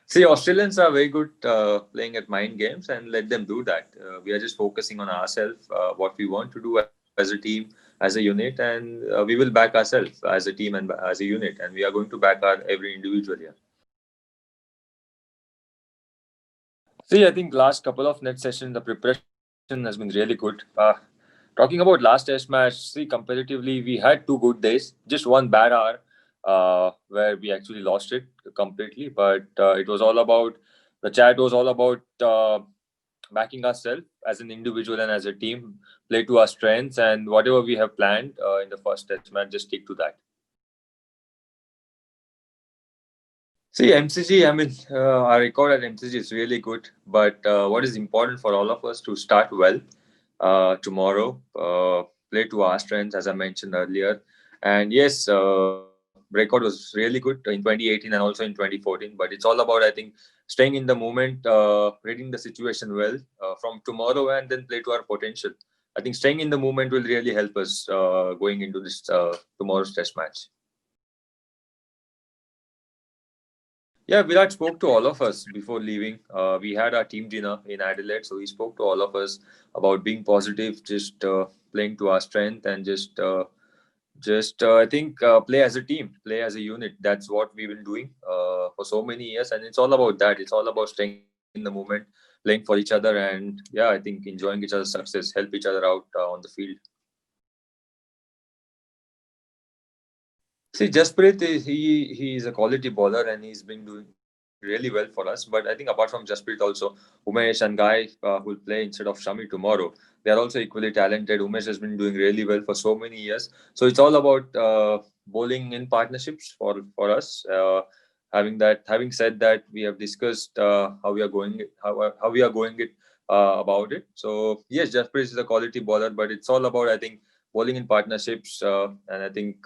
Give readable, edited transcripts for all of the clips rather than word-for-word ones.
See, Australians are very good playing at mind games, and let them do that. We are just focusing on ourselves, what we want to do as a team, as a unit, and we will back ourselves as a team and as a unit, and we are going to back our every individual here. See, I think last couple of net sessions, the preparation has been really good. Talking about last test match, see, comparatively, we had 2 good days, just one bad hour where we actually lost it completely. But it was all about the chat was all about backing ourselves as an individual and as a team, play to our strengths, and whatever we have planned in the first test match, just stick to that. See, MCG, I mean, our record at MCG is really good, but what is important for all of us to start well tomorrow, play to our strengths, as I mentioned earlier. And yes, record was really good in 2018 and also in 2014, but it's all about, I think, staying in the moment, reading the situation well from tomorrow and then play to our potential. I think staying in the moment will really help us going into this tomorrow's test match. Yeah, Virat spoke to all of us before leaving. We had our team dinner in Adelaide, so he spoke to all of us about being positive, just playing to our strength, and just I think play as a team, play as a unit. That's what we've been doing for so many years, and it's all about that. It's all about staying in the moment, playing for each other, and yeah, I think enjoying each other's success, help each other out on the field. See, Jasprit is he is a quality bowler and he's been doing really well for us. But I think apart from Jasprit also, Umesh and Guy who will play instead of Shami tomorrow, they are also equally talented. Umesh has been doing really well for so many years. So it's all about bowling in partnerships for us. Having said that, we have discussed how we are going it about it. So yes, Jasprit is a quality bowler, but it's all about, I think, bowling in partnerships, and I think.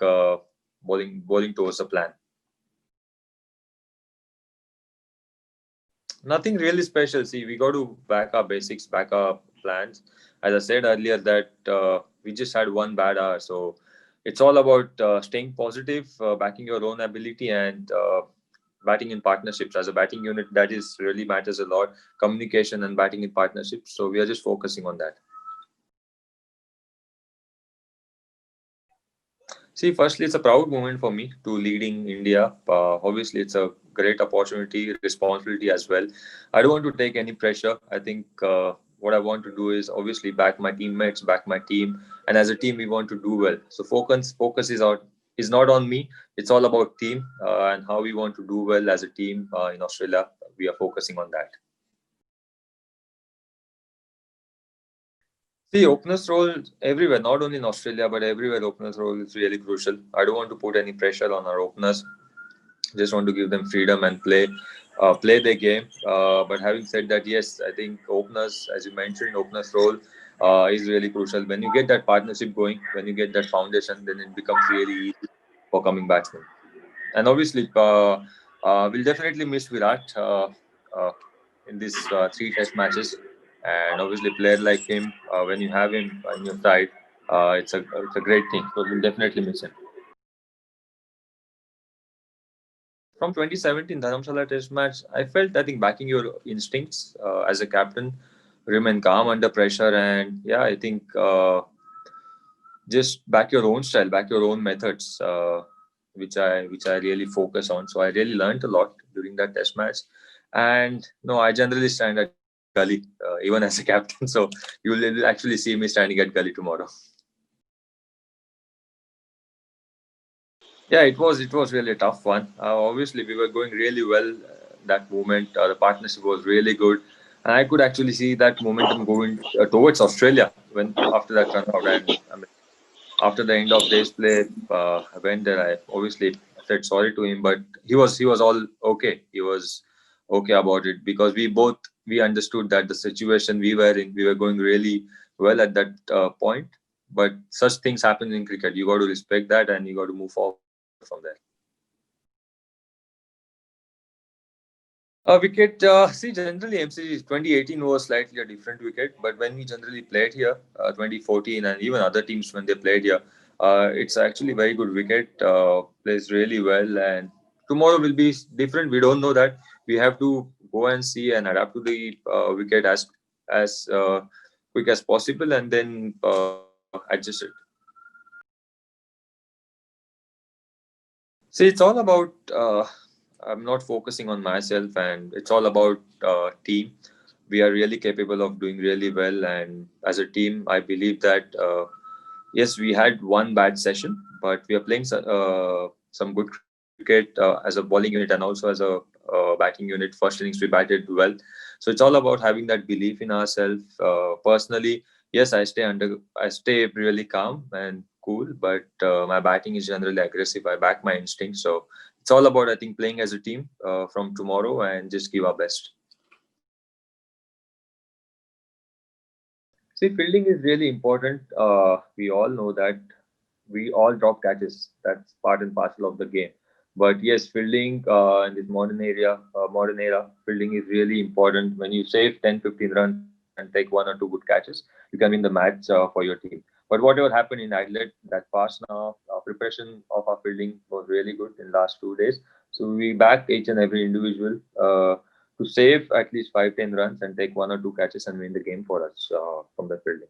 Bowling towards a plan. Nothing really special. See, we got to back our basics, back our plans. As I said earlier, that we just had one bad hour, so it's all about staying positive, backing your own ability, and batting in partnerships. As a batting unit, that is really matters a lot. Communication and batting in partnerships. So we are just focusing on that. See, firstly, it's a proud moment for me to leading India. Obviously, it's a great opportunity, responsibility as well. I don't want to take any pressure. I think what I want to do is obviously back my teammates, back my team, and as a team, we want to do well. So focus is not on me. It's all about team and how we want to do well as a team in Australia. We are focusing on that. See, openers role everywhere, not only in Australia, but everywhere openers role is really crucial. I don't want to put any pressure on our openers. Just want to give them freedom and play their game. But having said that, yes, I think openers, as you mentioned, openers role is really crucial. When you get that partnership going, when you get that foundation, then it becomes really easy for coming batsmen. And obviously, we'll definitely miss Virat in these 3 test matches. And obviously, a player like him, when you have him on your side, it's a great thing. So we'll definitely miss him. From 2017 Dharamshala Test match, I felt, I think, backing your instincts as a captain, remain calm under pressure, and yeah, I think just back your own style, back your own methods, which I really focus on. So I really learned a lot during that Test match, and no, I generally stand at gully even as a captain. So you'll actually see me standing at gully tomorrow. Yeah, it was really a tough one. Obviously, we were going really well that moment. The partnership was really good, and I could actually see that momentum going towards Australia when after that run out. And I mean, after the end of day's play, I went there. I obviously said sorry to him, but he was all okay. He was okay about it because we understood that the situation we were in, we were going really well at that point. But such things happen in cricket. You got to respect that, and you got to move forward from there. Wicket, see, generally MCG 2018 was slightly a different wicket, but when we generally played here, 2014 and even other teams when they played here, it's actually very good wicket, plays really well, and tomorrow will be different. We don't know that. We have to go and see and adapt to the wicket as quick as possible, and then adjust it. See, it's all about. I'm not focusing on myself, and it's all about team. We are really capable of doing really well, and as a team, I believe that yes, we had one bad session, but we are playing some good cricket as a bowling unit and also as a batting unit. First innings we batted well, so it's all about having that belief in ourselves. Personally, yes, I stay really calm and cool, but my batting is generally aggressive. I back my instinct, so it's all about, I think, playing as a team from tomorrow and just give our best. See, fielding is really important. We all know that we all drop catches. That's part and parcel of the game. But yes, fielding in this modern era, fielding is really important. When you save 10, 15 runs and take one or two good catches, you can win the match for your team. But whatever happened in Adelaide, that past now, preparation of our fielding was really good in last 2 days. So we backed each and every individual to save at least 5, 10 runs and take one or two catches and win the game for us from the fielding.